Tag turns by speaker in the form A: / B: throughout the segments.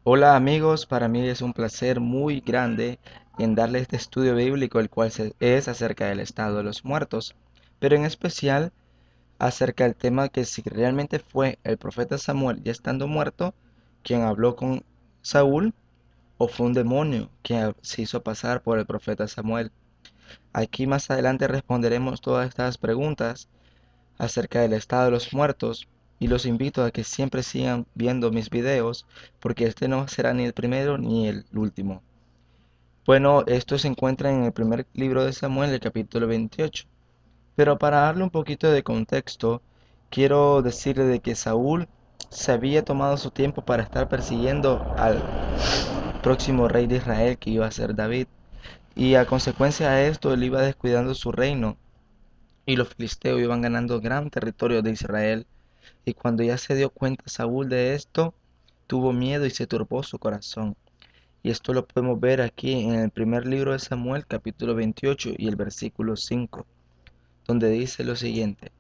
A: Hola amigos, para mí es un placer muy grande en darle este estudio bíblico, el cual es acerca del estado de los muertos, pero en especial acerca del tema que si realmente fue el profeta Samuel ya estando muerto quien habló con Saúl o fue un demonio quien se hizo pasar por el profeta Samuel. Aquí más adelante responderemos todas estas preguntas acerca del estado de los muertos y los invito a que siempre sigan viendo mis videos porque este no será ni el primero ni el último. Bueno, esto se encuentra en el primer libro de Samuel, el capítulo 28. Pero para darle un poquito de contexto, quiero decirle de que Saúl se había tomado su tiempo para estar persiguiendo al próximo rey de Israel que iba a ser David. Y a consecuencia de esto, él iba descuidando su reino y los filisteos iban ganando gran territorio de Israel. Y cuando ya se dio cuenta Saúl de esto, tuvo miedo y se turbó su corazón. Y esto lo podemos ver aquí en el primer libro de Samuel, capítulo 28 y el versículo 5, donde dice lo siguiente.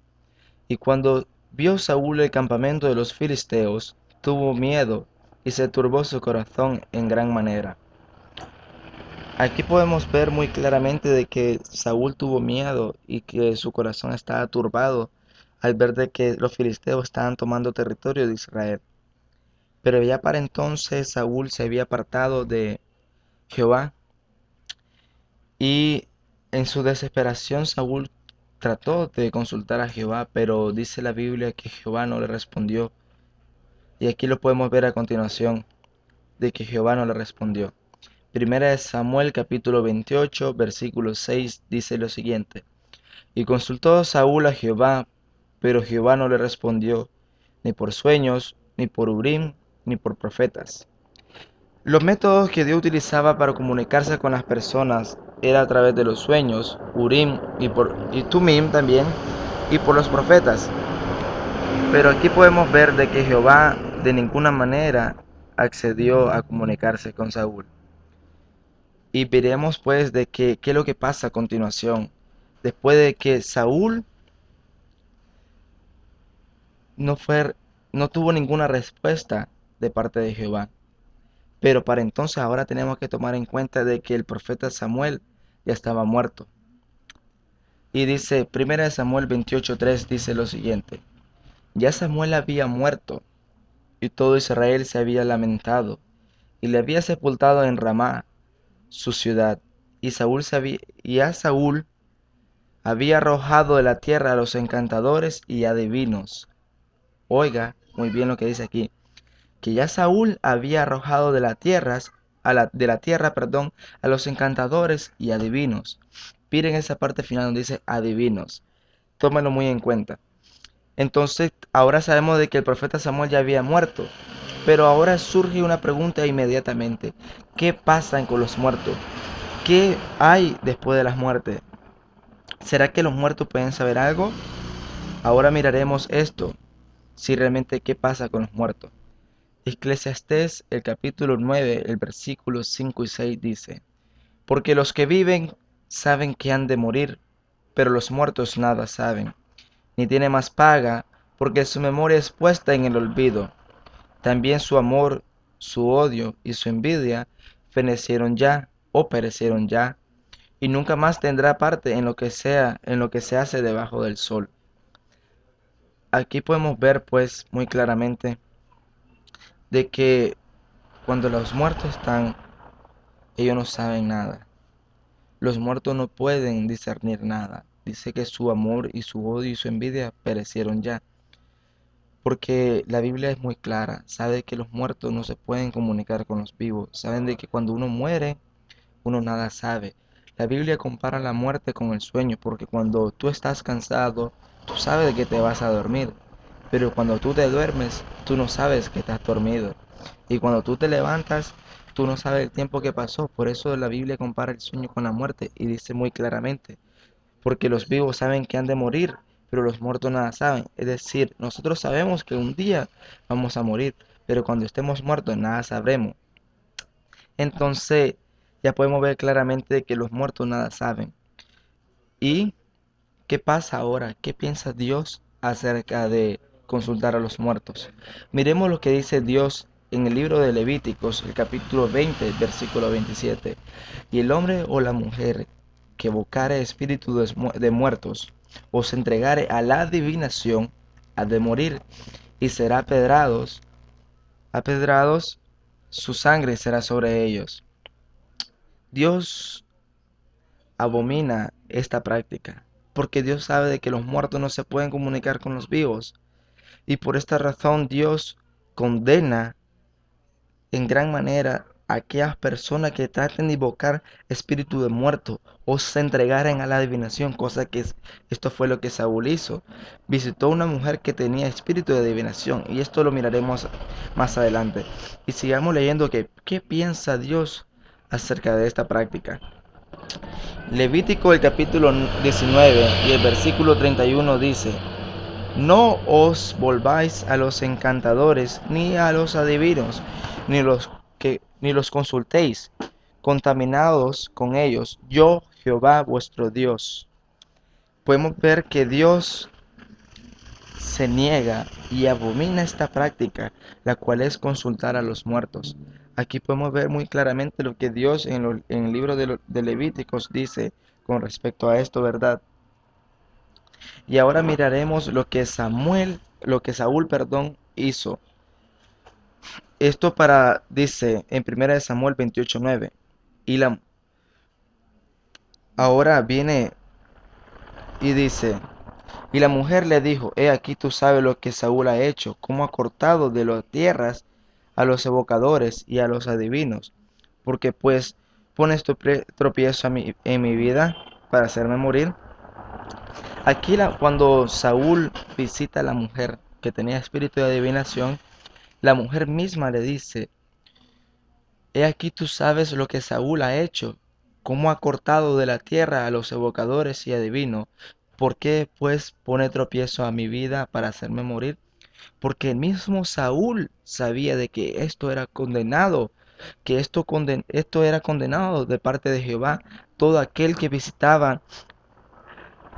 A: Y cuando vio Saúl el campamento de los filisteos, tuvo miedo y se turbó su corazón en gran manera. Aquí podemos ver muy claramente de que Saúl tuvo miedo y que su corazón estaba turbado al ver de que los filisteos estaban tomando territorio de Israel. Pero ya para entonces Saúl se había apartado de Jehová y en su desesperación Saúl trató de consultar a Jehová, pero dice la Biblia que Jehová no le respondió. Y aquí lo podemos ver a continuación, de que Jehová no le respondió. Primera de Samuel capítulo 28 versículo 6 dice lo siguiente. Y consultó Saúl a Jehová, pero Jehová no le respondió, ni por sueños, ni por Urim, ni por profetas. Los métodos que Dios utilizaba para comunicarse con las personas era a través de los sueños, Urim y Tumim también, y por los profetas. Pero aquí podemos ver de que Jehová de ninguna manera accedió a comunicarse con Saúl. Y veremos pues de qué es lo que pasa a continuación. Después de que Saúl no fue, no tuvo ninguna respuesta de parte de Jehová. Pero para entonces ahora tenemos que tomar en cuenta de que el profeta Samuel ya estaba muerto. Y dice, 1 Samuel 28:3 dice lo siguiente. Ya Samuel había muerto, y todo Israel se había lamentado, y le había sepultado en Ramá, su ciudad. Y a Saúl había arrojado de la tierra a los encantadores y adivinos. Oiga, muy bien lo que dice aquí, que ya Saúl había arrojado de la tierra, perdón, a los encantadores y adivinos. Miren esa parte final donde dice adivinos. Tómalo muy en cuenta. Entonces, ahora sabemos de que el profeta Samuel ya había muerto, pero ahora surge una pregunta inmediatamente. ¿Qué pasa con los muertos? ¿Qué hay después de las muertes? ¿Será que los muertos pueden saber algo? Ahora miraremos esto, si realmente qué pasa con los muertos. Eclesiastés, el capítulo 9, el versículo 5 y 6 dice, porque los que viven saben que han de morir, pero los muertos nada saben, ni tiene más paga, porque su memoria es puesta en el olvido. También su amor, su odio y su envidia fenecieron ya o perecieron ya, y nunca más tendrá parte en lo que se hace debajo del sol. Aquí podemos ver pues muy claramente de que cuando los muertos están, ellos no saben nada. Los muertos no pueden discernir nada. Dice que su amor y su odio y su envidia perecieron ya. Porque la Biblia es muy clara. Sabe que los muertos no se pueden comunicar con los vivos. Saben de que cuando uno muere, uno nada sabe. La Biblia compara la muerte con el sueño, porque cuando tú estás cansado, tú sabes que te vas a dormir, pero cuando tú te duermes, tú no sabes que estás dormido. Y cuando tú te levantas, tú no sabes el tiempo que pasó. Por eso la Biblia compara el sueño con la muerte y dice muy claramente, porque los vivos saben que han de morir, pero los muertos nada saben. Es decir, nosotros sabemos que un día vamos a morir, pero cuando estemos muertos nada sabremos. Entonces, ya podemos ver claramente que los muertos nada saben. ¿Y qué pasa ahora? ¿Qué piensa Dios acerca de consultar a los muertos? Miremos lo que dice Dios en el libro de Levíticos, el capítulo 20, versículo 27. Y el hombre o la mujer que evocare espíritu de muertos, o se entregare a la adivinación, ha de morir, y será apedrados, su sangre será sobre ellos. Dios abomina esta práctica, porque Dios sabe de que los muertos no se pueden comunicar con los vivos, y por esta razón Dios condena en gran manera a aquellas personas que traten de invocar espíritu de muerto o se entregaren a la adivinación, cosa que esto fue lo que Saúl hizo. Visitó a una mujer que tenía espíritu de adivinación, y esto lo miraremos más adelante. Y sigamos leyendo que qué piensa Dios acerca de esta práctica. Levítico el capítulo 19 y el versículo 31 dice: No os volváis a los encantadores, ni a los adivinos, ni los consultéis, contaminados con ellos, yo Jehová vuestro Dios. Podemos ver que Dios se niega y abomina esta práctica, la cual es consultar a los muertos. Aquí podemos ver muy claramente lo que Dios en el libro de Levíticos dice con respecto a esto, ¿verdad? Y ahora miraremos lo que Saúl, perdón, hizo. Esto dice en 1 Samuel 28:9. Y ahora viene y dice, y la mujer le dijo: He aquí tú sabes lo que Saúl ha hecho, cómo ha cortado de las tierras a los evocadores y a los adivinos, porque pues pones tropiezo en mi vida para hacerme morir. Aquí cuando Saúl visita a la mujer que tenía espíritu de adivinación, la mujer misma le dice: He aquí tú sabes lo que Saúl ha hecho, cómo ha cortado de la tierra a los evocadores y adivinos. ¿Por qué pues pone tropiezo a mi vida para hacerme morir? Porque el mismo Saúl sabía de que esto era condenado, que esto era condenado de parte de Jehová. Todo aquel que visitaba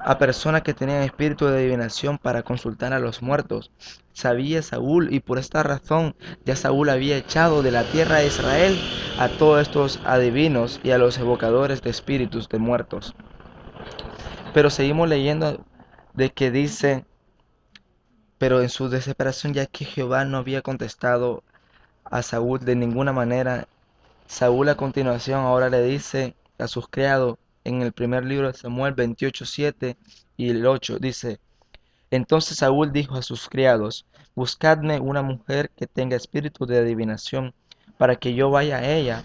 A: a personas que tenían espíritu de adivinación para consultar a los muertos. Sabía Saúl, y por esta razón ya Saúl había echado de la tierra de Israel a todos estos adivinos y a los evocadores de espíritus de muertos. Pero seguimos leyendo de que dice: pero en su desesperación, ya que Jehová no había contestado a Saúl de ninguna manera, Saúl a continuación ahora le dice a sus criados en el primer libro de Samuel 28:7 y el 8, dice: Entonces Saúl dijo a sus criados: Buscadme una mujer que tenga espíritu de adivinación, para que yo vaya a ella,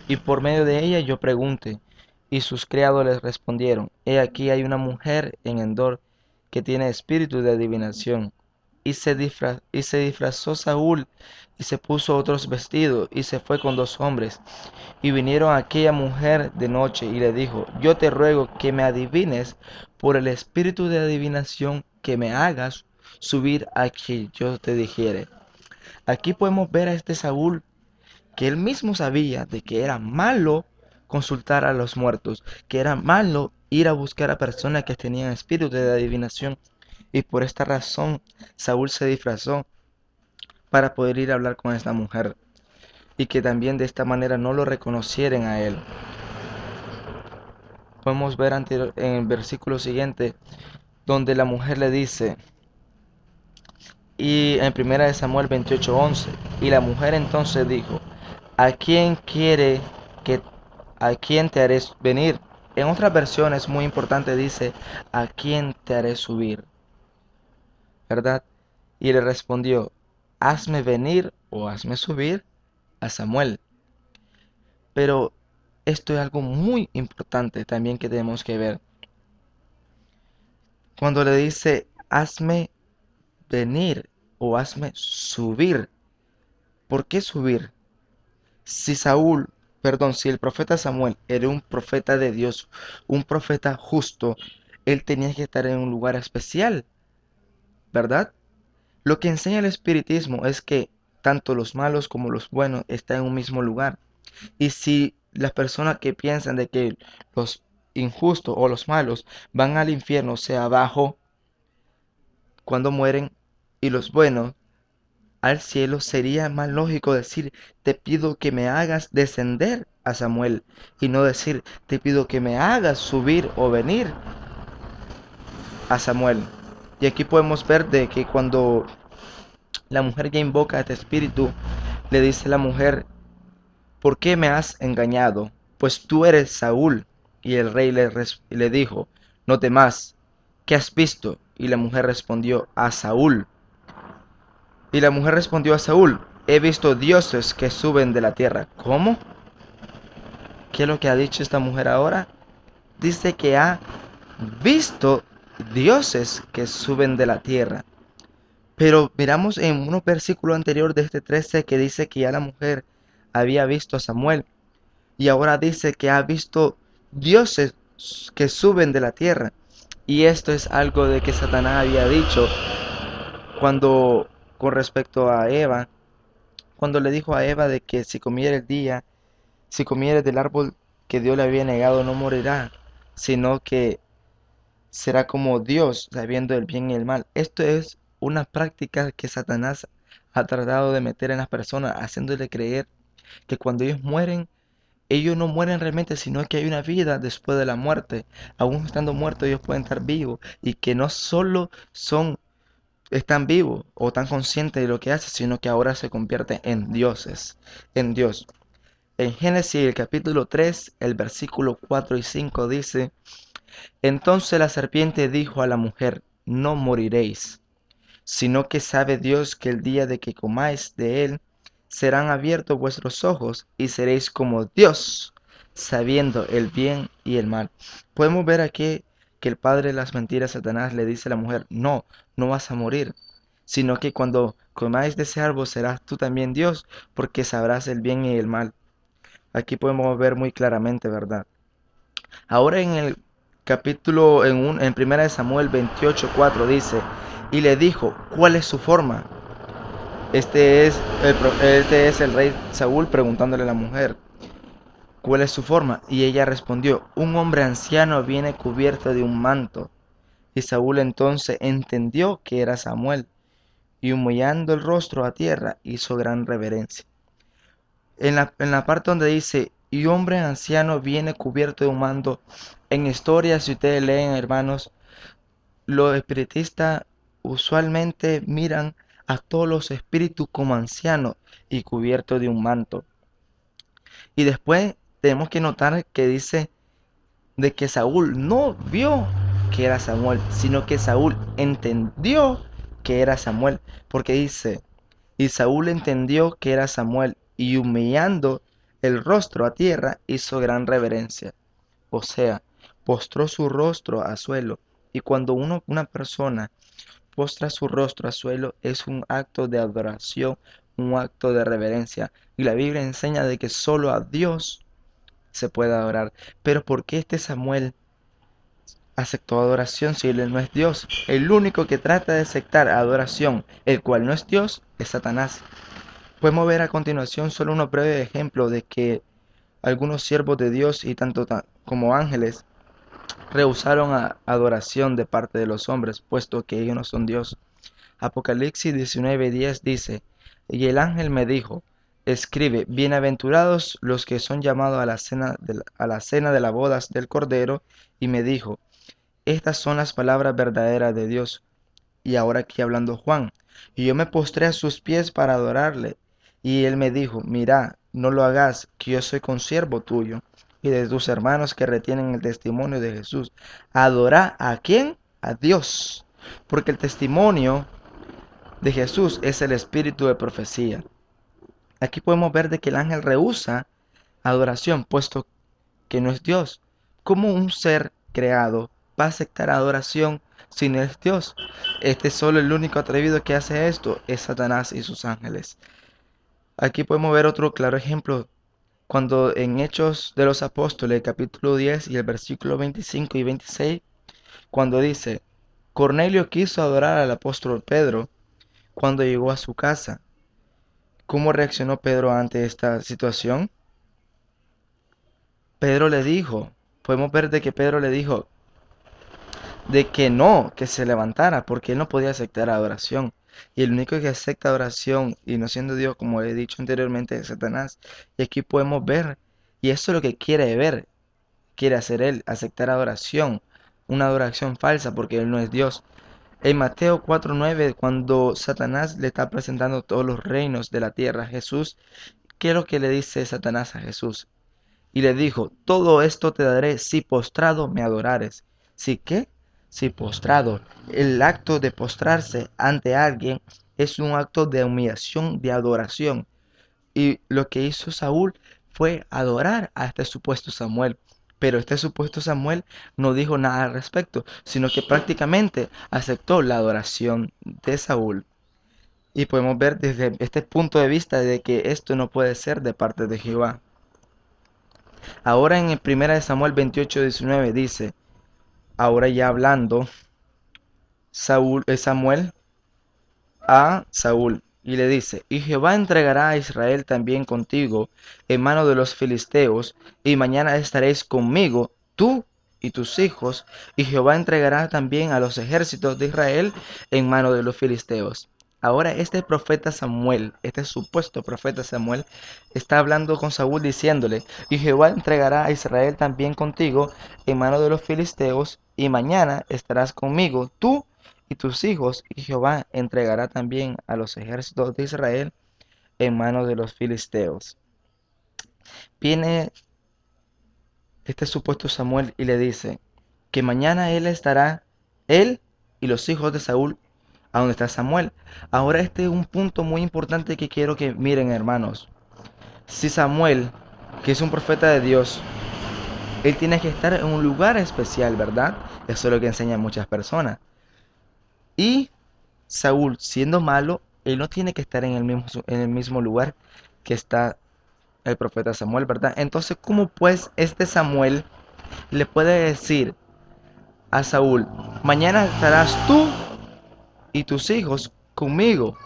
A: y por medio de ella yo pregunte. Y sus criados les respondieron: He aquí hay una mujer en Endor que tiene espíritu de adivinación. Y se disfrazó Saúl, y se puso otros vestidos, y se fue con 2 hombres. Y vinieron a aquella mujer de noche, y le dijo: Yo te ruego que me adivines por el espíritu de adivinación, que me hagas subir a que yo te dijere. Aquí podemos ver a este Saúl, que él mismo sabía de que era malo consultar a los muertos, que era malo ir a buscar a personas que tenían espíritu de adivinación. Y por esta razón Saúl se disfrazó para poder ir a hablar con esta mujer, y que también de esta manera no lo reconocieran a él. Podemos ver en el versículo siguiente, donde la mujer le dice, y en 1 Samuel 28:11, y la mujer entonces dijo: ¿A quién quiere que a quién te haré venir? En otras versiones muy importante dice: ¿A quién te haré subir? ¿Verdad? Y le respondió: Hazme venir o hazme subir a Samuel. Pero esto es algo muy importante también que tenemos que ver. Cuando le dice: hazme venir o hazme subir. ¿Por qué subir? Si el profeta Samuel era un profeta de Dios, un profeta justo, él tenía que estar en un lugar especial, ¿verdad? Lo que enseña el espiritismo es que tanto los malos como los buenos están en un mismo lugar. Y si las personas que piensan de que los injustos o los malos van al infierno, sea abajo, cuando mueren, y los buenos al cielo, sería más lógico decir, te pido que me hagas descender a Samuel, y no decir, te pido que me hagas subir o venir a Samuel. Y aquí podemos ver de que cuando la mujer ya invoca a este espíritu, le dice a la mujer, ¿por qué me has engañado? Pues tú eres Saúl. Y el rey le dijo, no temas, ¿qué has visto? Y la mujer respondió, a Saúl. Y la mujer respondió a Saúl, he visto dioses que suben de la tierra. ¿Cómo? ¿Qué es lo que ha dicho esta mujer ahora? Dice que ha visto dioses que suben de la tierra. Pero miramos en unos versículos anteriores de este 13 que dice que ya la mujer había visto a Samuel. Y ahora dice que ha visto dioses que suben de la tierra. Y esto es algo de que Satanás había dicho cuando con respecto a Eva, cuando le dijo a Eva de que si comiere del árbol que Dios le había negado, no morirá, sino que será como Dios, sabiendo el bien y el mal. Esto es una práctica que Satanás ha tratado de meter en las personas, haciéndole creer que cuando ellos no mueren realmente, sino que hay una vida después de la muerte. Aún estando muertos, ellos pueden estar vivos y que no solo están vivos o tan conscientes de lo que hacen, sino que ahora se convierten en dioses, en Dios. En Génesis el capítulo 3, el versículo 4 y 5 dice, entonces la serpiente dijo a la mujer, no moriréis, sino que sabe Dios que el día de que comáis de él, serán abiertos vuestros ojos y seréis como Dios, sabiendo el bien y el mal. Podemos ver aquí que el padre de las mentiras, Satanás, le dice a la mujer, no, no vas a morir, sino que cuando comáis de ese árbol serás tú también Dios, porque sabrás el bien y el mal. Aquí podemos ver muy claramente, ¿verdad? Ahora en el capítulo, en primera de Samuel 28:4 dice, y le dijo, ¿cuál es su forma? Este es el rey Saúl preguntándole a la mujer, ¿cuál es su forma? Y ella respondió, un hombre anciano viene cubierto de un manto. Y Saúl entonces entendió que era Samuel, y humillando el rostro a tierra, hizo gran reverencia. En la parte donde dice, y hombre anciano viene cubierto de un manto, en historia, si ustedes leen, hermanos, los espiritistas usualmente miran a todos los espíritus como ancianos y cubiertos de un manto. Y después tenemos que notar que dice de que Saúl no vio que era Samuel, sino que Saúl entendió que era Samuel, porque dice, y Saúl entendió que era Samuel, y humillando el rostro a tierra, hizo gran reverencia. O sea, postró su rostro a suelo. Y cuando una persona postra su rostro a suelo, es un acto de adoración, un acto de reverencia. Y la Biblia enseña de que solo a Dios se puede adorar. Pero ¿por qué este Samuel aceptó adoración si él no es Dios? El único que trata de aceptar adoración, el cual no es Dios, es Satanás. Podemos ver a continuación solo unos breves ejemplos de que algunos siervos de Dios y tanto como ángeles rehusaron adoración de parte de los hombres, puesto que ellos no son Dios. Apocalipsis 19:10 dice, y el ángel me dijo, escribe, bienaventurados los que son llamados a la cena de las bodas del Cordero, y me dijo, estas son las palabras verdaderas de Dios. Y ahora aquí hablando Juan, y yo me postré a sus pies para adorarle, y él me dijo, mira, no lo hagas, que yo soy consiervo tuyo y de tus hermanos que retienen el testimonio de Jesús. Adora ¿a quién? A Dios, porque el testimonio de Jesús es el espíritu de profecía. Aquí podemos ver de que el ángel rehúsa adoración, puesto que no es Dios. ¿Cómo un ser creado va a aceptar adoración si no es Dios? Este solo el único atrevido que hace esto es Satanás y sus ángeles. Aquí podemos ver otro claro ejemplo cuando en Hechos de los Apóstoles, capítulo 10 y el versículo 25 y 26, cuando dice, Cornelio quiso adorar al apóstol Pedro cuando llegó a su casa. ¿Cómo reaccionó Pedro ante esta situación? Pedro le dijo, podemos ver de que Pedro le dijo de que no, que se levantara, porque él no podía aceptar adoración. y el único que acepta adoración y no siendo Dios, como he dicho anteriormente, es Satanás. Y aquí podemos ver, y eso es lo que quiere ver, quiere hacer él, aceptar adoración, una adoración falsa porque él no es Dios. En Mateo 4:9, cuando Satanás le está presentando todos los reinos de la tierra a Jesús, ¿qué es lo que le dice Satanás a Jesús? Y le dijo, todo esto te daré si postrado me adorares. ¿Sí qué? Si postrado. El acto de postrarse ante alguien es un acto de humillación, de adoración. Y lo que hizo Saúl fue adorar a este supuesto Samuel. Pero este supuesto Samuel no dijo nada al respecto, sino que prácticamente aceptó la adoración de Saúl. Y podemos ver desde este punto de vista de que esto no puede ser de parte de Jehová. Ahora en el 1 Samuel 28:19 dice, ahora ya hablando Samuel a Saúl y le dice, y Jehová entregará a Israel también contigo en mano de los filisteos, y mañana estaréis conmigo, tú y tus hijos, y Jehová entregará también a los ejércitos de Israel en mano de los filisteos. Ahora este profeta Samuel, este supuesto profeta Samuel, está hablando con Saúl diciéndole, y Jehová entregará a Israel también contigo en mano de los filisteos, y mañana estarás conmigo, tú y tus hijos, y Jehová entregará también a los ejércitos de Israel en manos de los filisteos. Viene este supuesto Samuel y le dice que mañana él y los hijos de Saúl, a donde está Samuel. Ahora este es un punto muy importante que quiero que miren, hermanos. Si Samuel, que es un profeta de Dios, él tiene que estar en un lugar especial, ¿verdad? Eso es lo que enseñan muchas personas. Y Saúl, siendo malo, él no tiene que estar en el mismo lugar que está el profeta Samuel, ¿verdad? Entonces, ¿cómo pues este Samuel le puede decir a Saúl, mañana estarás tú y tus hijos conmigo?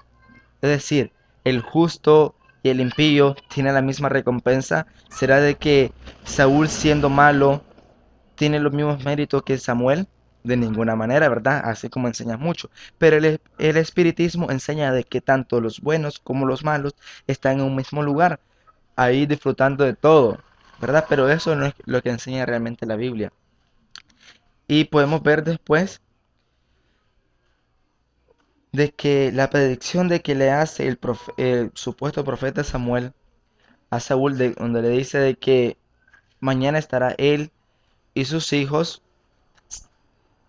A: Es decir, el justo y el impío tienen la misma recompensa. ¿Será de que Saúl, siendo malo, tiene los mismos méritos que Samuel? De ninguna manera, ¿verdad? Así como enseña mucho. Pero el espiritismo enseña de que tanto los buenos como los malos están en un mismo lugar, ahí disfrutando de todo, ¿verdad? Pero eso no es lo que enseña realmente la Biblia. Y podemos ver después de que la predicción de que le hace el supuesto profeta Samuel a Saúl, donde le dice de que mañana estará él y sus hijos.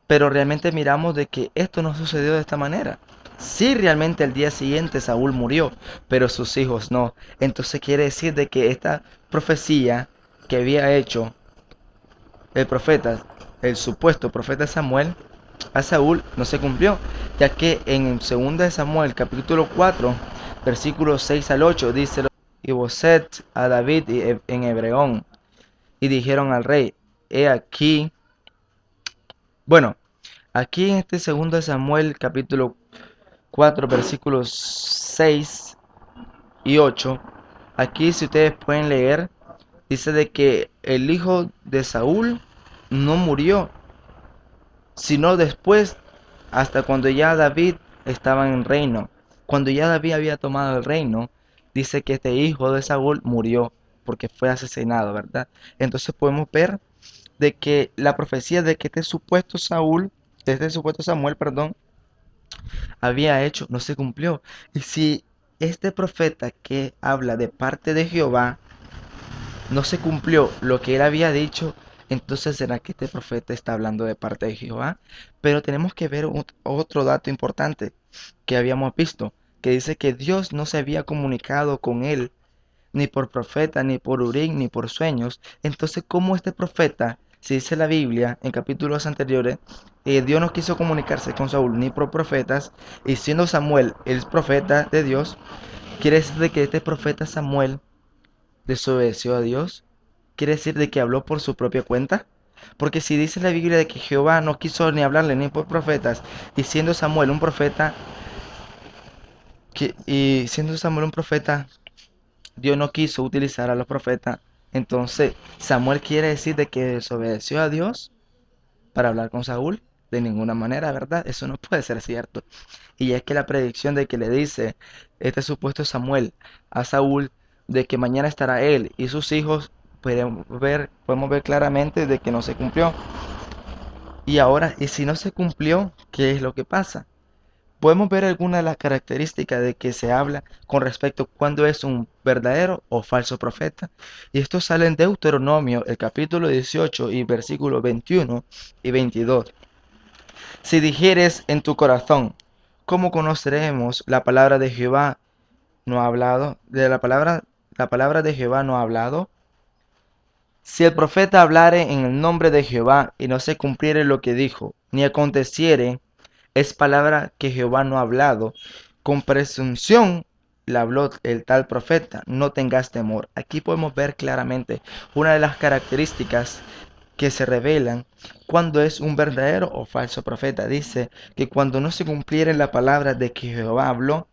A: Pero realmente miramos de que esto no sucedió de esta manera. Sí, realmente el día siguiente Saúl murió, pero sus hijos no. Entonces quiere decir de que esta profecía que había hecho el profeta, el supuesto profeta Samuel, a Saúl no se cumplió, ya que en 2 de Samuel capítulo 4, versículos 6 al 8 dice, y Boset a David en Hebreón, y dijeron al rey, he aquí, bueno, aquí en este 2 de Samuel capítulo 4 versículos 6 y 8, aquí si ustedes pueden leer, dice de que el hijo de Saúl no murió, sino después, hasta cuando ya David estaba en el reino. Cuando ya David había tomado el reino, dice que este hijo de Saúl murió porque fue asesinado, ¿verdad? Entonces podemos ver de que la profecía de que este supuesto Samuel, perdón, había hecho, no se cumplió. Y si este profeta que habla de parte de Jehová no se cumplió lo que él había dicho, entonces será que este profeta está hablando de parte de Jehová. Pero tenemos que ver otro dato importante que habíamos visto, que dice que Dios no se había comunicado con él ni por profeta, ni por Urim, ni por sueños. Entonces, ¿cómo este profeta, si dice la Biblia en capítulos anteriores, Dios no quiso comunicarse con Saúl ni por profetas, y siendo Samuel el profeta de Dios, quiere decir de que este profeta Samuel desobedeció a Dios? ¿Quiere decir de que habló por su propia cuenta? Porque si dice la Biblia de que Jehová no quiso ni hablarle ni por profetas, y siendo Samuel un profeta, Dios no quiso utilizar a los profetas. Entonces, Samuel quiere decir de que desobedeció a Dios para hablar con Saúl. De ninguna manera, ¿verdad? Eso no puede ser cierto. Y es que la predicción de que le dice este supuesto Samuel a Saúl de que mañana estará él y sus hijos, podemos ver claramente de que no se cumplió. Y ahora, y si no se cumplió, ¿qué es lo que pasa? Podemos ver algunas de las características de que se habla con respecto a cuándo es un verdadero o falso profeta. Y esto sale en Deuteronomio, el capítulo 18 y versículos 21 y 22. Si dijeres en tu corazón, ¿cómo conoceremos la palabra de Jehová no ha hablado? La palabra de Jehová no ha hablado. Si el profeta hablare en el nombre de Jehová y no se cumpliere lo que dijo, ni aconteciere, es palabra que Jehová no ha hablado. Con presunción la habló el tal profeta. No tengas temor. Aquí podemos ver claramente una de las características que se revelan cuando es un verdadero o falso profeta. Dice que cuando no se cumpliere la palabra de que Jehová habló,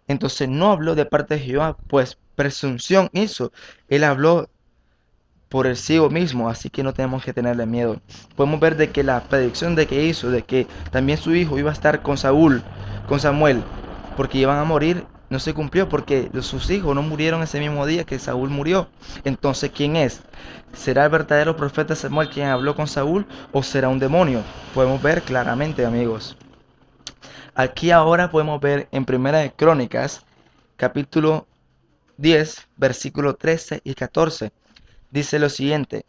A: entonces no habló de parte de Jehová, pues presunción hizo. Él habló por el ciego mismo, así que no tenemos que tenerle miedo. Podemos ver de que la predicción de que hizo, de que también su hijo iba a estar con Saúl, con Samuel, porque iban a morir, no se cumplió, porque sus hijos no murieron ese mismo día que Saúl murió. Entonces, ¿quién es? ¿Será el verdadero profeta Samuel quien habló con Saúl o será un demonio? Podemos ver claramente, amigos. Aquí ahora podemos ver en Primera de Crónicas, capítulo 10, versículo 13 y 14. Dice lo siguiente: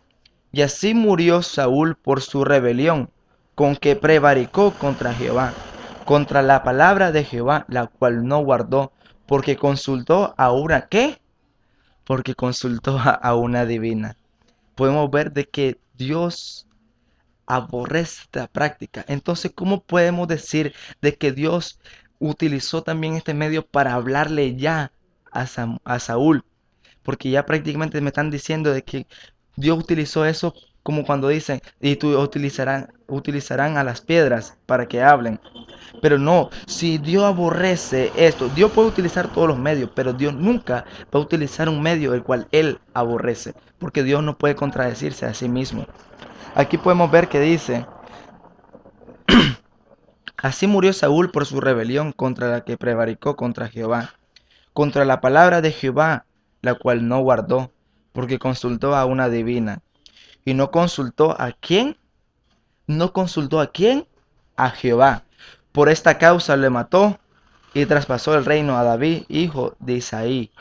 A: y así murió Saúl por su rebelión, con que prevaricó contra Jehová, contra la palabra de Jehová, la cual no guardó, porque consultó a una ¿qué? Porque consultó a una divina. Podemos ver de que Dios aborrece esta práctica. Entonces, ¿cómo podemos decir de que Dios utilizó también este medio para hablarle ya a Saúl? Porque ya prácticamente me están diciendo de que Dios utilizó eso como cuando dicen, y tú utilizarán a las piedras para que hablen. Pero no, si Dios aborrece esto, Dios puede utilizar todos los medios, pero Dios nunca va a utilizar un medio el cual Él aborrece, porque Dios no puede contradecirse a sí mismo. Aquí podemos ver que dice: así murió Saúl por su rebelión contra la que prevaricó contra Jehová, contra la palabra de Jehová, la cual no guardó, porque consultó a una divina. ¿Y no consultó a quién? ¿No consultó a quién? A Jehová. Por esta causa le mató y traspasó el reino a David, hijo de Isaí.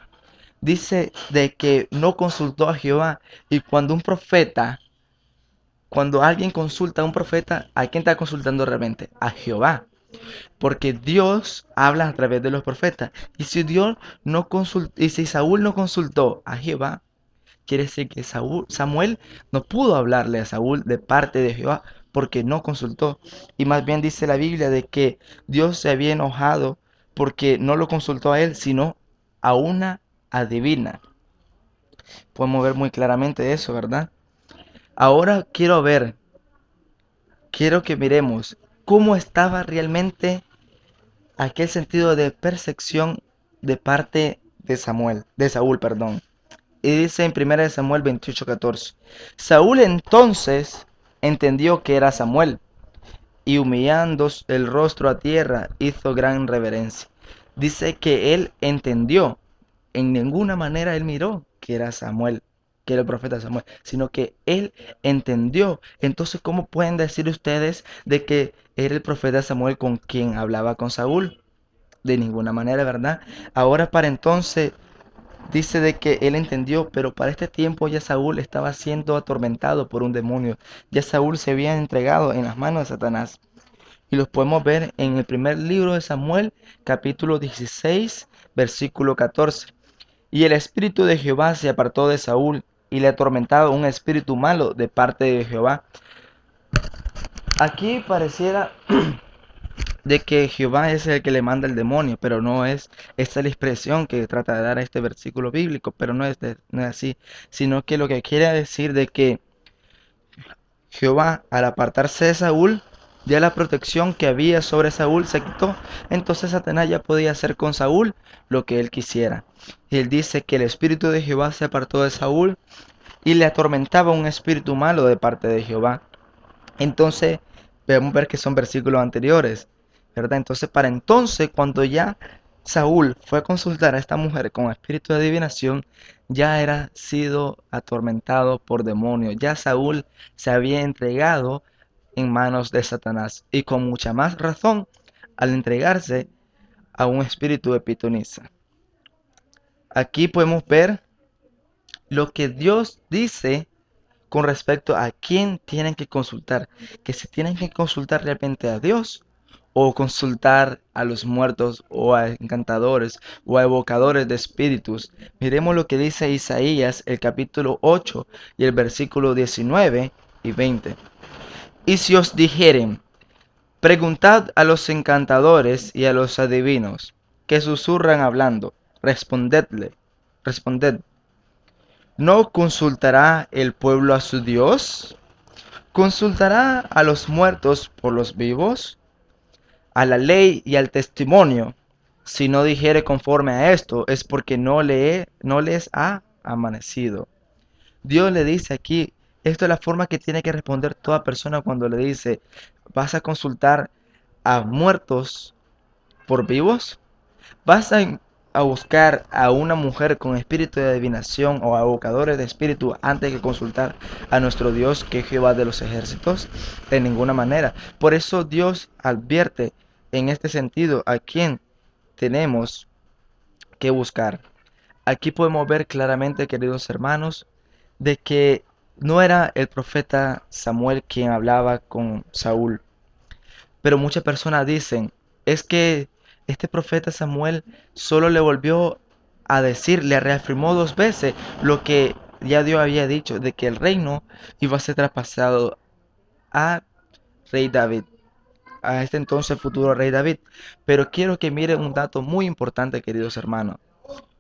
A: Dice de que no consultó a Jehová. Y cuando alguien consulta a un profeta, ¿a quién está consultando realmente? A Jehová. Porque Dios habla a través de los profetas. Y si Dios no consultó, y si Saúl no consultó a Jehová, quiere decir que Samuel no pudo hablarle a Saúl de parte de Jehová porque no consultó. Y más bien dice la Biblia de que Dios se había enojado porque no lo consultó a él, sino a una adivina. Podemos ver muy claramente eso, ¿verdad? Ahora quiero que miremos cómo estaba realmente aquel sentido de percepción de parte de Saúl, perdón. Y dice en 1 Samuel 28:14: Saúl entonces entendió que era Samuel, y humillando el rostro a tierra, hizo gran reverencia. Dice que él entendió, en ninguna manera él miró que era Samuel, que era el profeta Samuel, sino que él entendió. Entonces, ¿cómo pueden decir ustedes de que era el profeta Samuel con quien hablaba con Saúl? De ninguna manera, ¿verdad? Ahora para entonces dice de que él entendió, pero para este tiempo ya Saúl estaba siendo atormentado por un demonio. Ya Saúl se había entregado en las manos de Satanás. Y los podemos ver en el primer libro de Samuel, capítulo 16, versículo 14. Y el espíritu de Jehová se apartó de Saúl, y le atormentaba un espíritu malo de parte de Jehová. Aquí pareciera de que Jehová es el que le manda el demonio, pero no es. Esta es la expresión que trata de dar este versículo bíblico, pero no es así, sino que lo que quiere decir de que Jehová, al apartarse de Saúl, ya la protección que había sobre Saúl se quitó. Entonces Satanás ya podía hacer con Saúl lo que él quisiera. Y él dice que el espíritu de Jehová se apartó de Saúl y le atormentaba un espíritu malo de parte de Jehová. Entonces Podemos ver que son versículos anteriores, ¿verdad? Entonces, para entonces, cuando ya Saúl fue a consultar a esta mujer con espíritu de adivinación, ya era sido atormentado por demonios. Ya Saúl se había entregado en manos de Satanás y con mucha más razón al entregarse a un espíritu de pitonisa. Aquí podemos ver lo que Dios dice con respecto a quién tienen que consultar, que si tienen que consultar realmente a Dios o consultar a los muertos o a encantadores o a evocadores de espíritus. Miremos lo que dice Isaías el capítulo 8 y el versículo 19 y 20. Y si os dijeren, preguntad a los encantadores y a los adivinos, que susurran hablando, responded, ¿no consultará el pueblo a su Dios? ¿Consultará a los muertos por los vivos? A la ley y al testimonio. Si no dijere conforme a esto, es porque no les ha amanecido. Dios le dice aquí, esto es la forma que tiene que responder toda persona cuando le dice, ¿vas a consultar a muertos por vivos? ¿Vas a buscar a una mujer con espíritu de adivinación o a evocadores de espíritu antes que consultar a nuestro Dios, que es Jehová de los ejércitos? De ninguna manera. Por eso Dios advierte en este sentido a quién tenemos que buscar. Aquí podemos ver claramente, queridos hermanos, de que no era el profeta Samuel quien hablaba con Saúl. Pero muchas personas dicen, es que este profeta Samuel solo le volvió a decir, le reafirmó dos veces lo que ya Dios había dicho, de que el reino iba a ser traspasado a rey David, a este entonces futuro rey David. Pero quiero que miren un dato muy importante, queridos hermanos.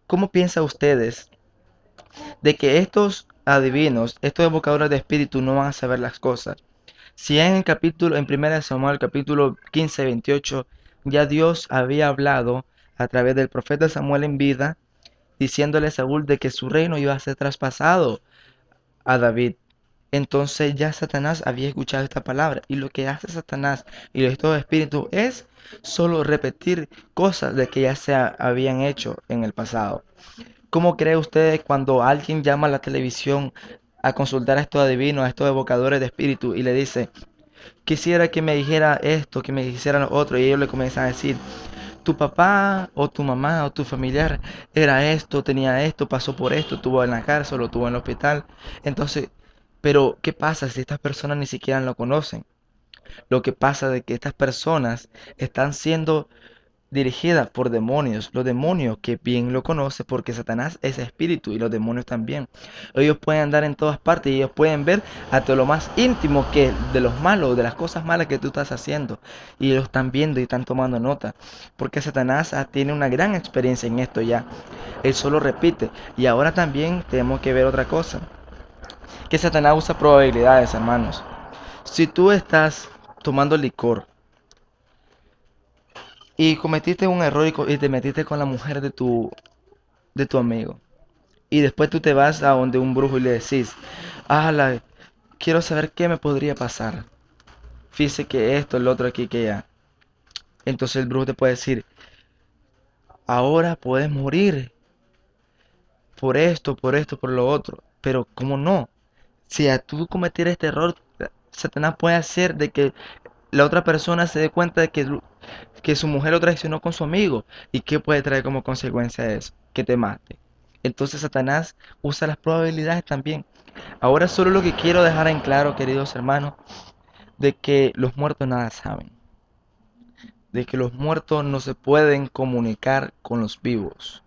A: ¿Cómo piensan ustedes de que estos adivinos, estos evocadores de espíritu no van a saber las cosas? Si en el capítulo, en 1 Samuel, capítulo 15, 28, ya Dios había hablado a través del profeta Samuel en vida, diciéndole a Saúl de que su reino iba a ser traspasado a David. Entonces ya Satanás había escuchado esta palabra. Y lo que hace Satanás y estos espíritus es solo repetir cosas de que ya se habían hecho en el pasado. ¿Cómo cree usted cuando alguien llama a la televisión a consultar a estos adivinos, a estos evocadores de espíritu y le dice, quisiera que me dijera esto, que me dijera lo otro, y ellos le comienzan a decir, tu papá o tu mamá o tu familiar era esto, tenía esto, pasó por esto, estuvo en la cárcel o estuvo en el hospital? Entonces, pero ¿qué pasa si estas personas ni siquiera lo conocen? Lo que pasa es que estas personas están siendo dirigida por demonios. Los demonios que bien lo conoce porque Satanás es espíritu y los demonios también. Ellos pueden andar en todas partes y ellos pueden ver hasta lo más íntimo que de los malos, de las cosas malas que tú estás haciendo. Y ellos están viendo y están tomando nota. Porque Satanás tiene una gran experiencia en esto ya. Él solo repite. Y ahora también tenemos que ver otra cosa. Que Satanás usa probabilidades, hermanos. Si tú estás tomando licor y cometiste un error y te metiste con la mujer de tu amigo. Y después tú te vas a donde un brujo y le decís, quiero saber qué me podría pasar. Fíjese que esto, el otro aquí, que ya. Entonces el brujo te puede decir, ahora puedes morir por esto, por lo otro. Pero ¿cómo no? Si a tú cometer este error, Satanás puede hacer de que la otra persona se dé cuenta de que su mujer lo traicionó con su amigo. ¿Y qué puede traer como consecuencia eso? Que te mate. Entonces Satanás usa las probabilidades también. Ahora solo lo que quiero dejar en claro, queridos hermanos, de que los muertos nada saben. De que los muertos no se pueden comunicar con los vivos.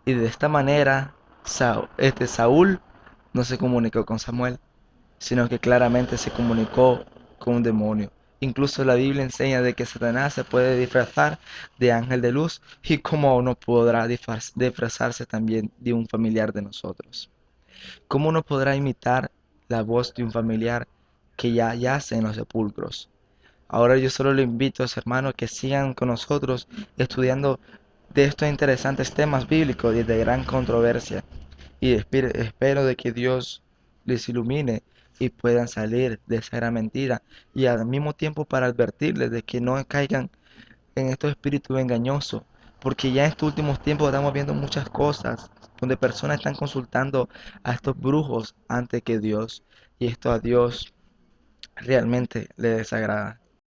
A: Y de esta manera, Saúl no se comunicó con Samuel, sino que claramente se comunicó con un demonio. Incluso la Biblia enseña de que Satanás se puede disfrazar de ángel de luz y cómo no podrá disfrazarse también de un familiar de nosotros. ¿Cómo no podrá imitar la voz de un familiar que ya yace en los sepulcros? Ahora yo solo le invito a los hermanos que sigan con nosotros estudiando de estos interesantes temas bíblicos y de gran controversia. Y espero de que Dios les ilumine y puedan salir de esa gran mentira, y al mismo tiempo para advertirles de que no caigan en estos espíritus engañosos, porque ya en estos últimos tiempos estamos viendo muchas cosas donde personas están consultando a estos brujos antes que Dios, y esto a Dios realmente le desagrada.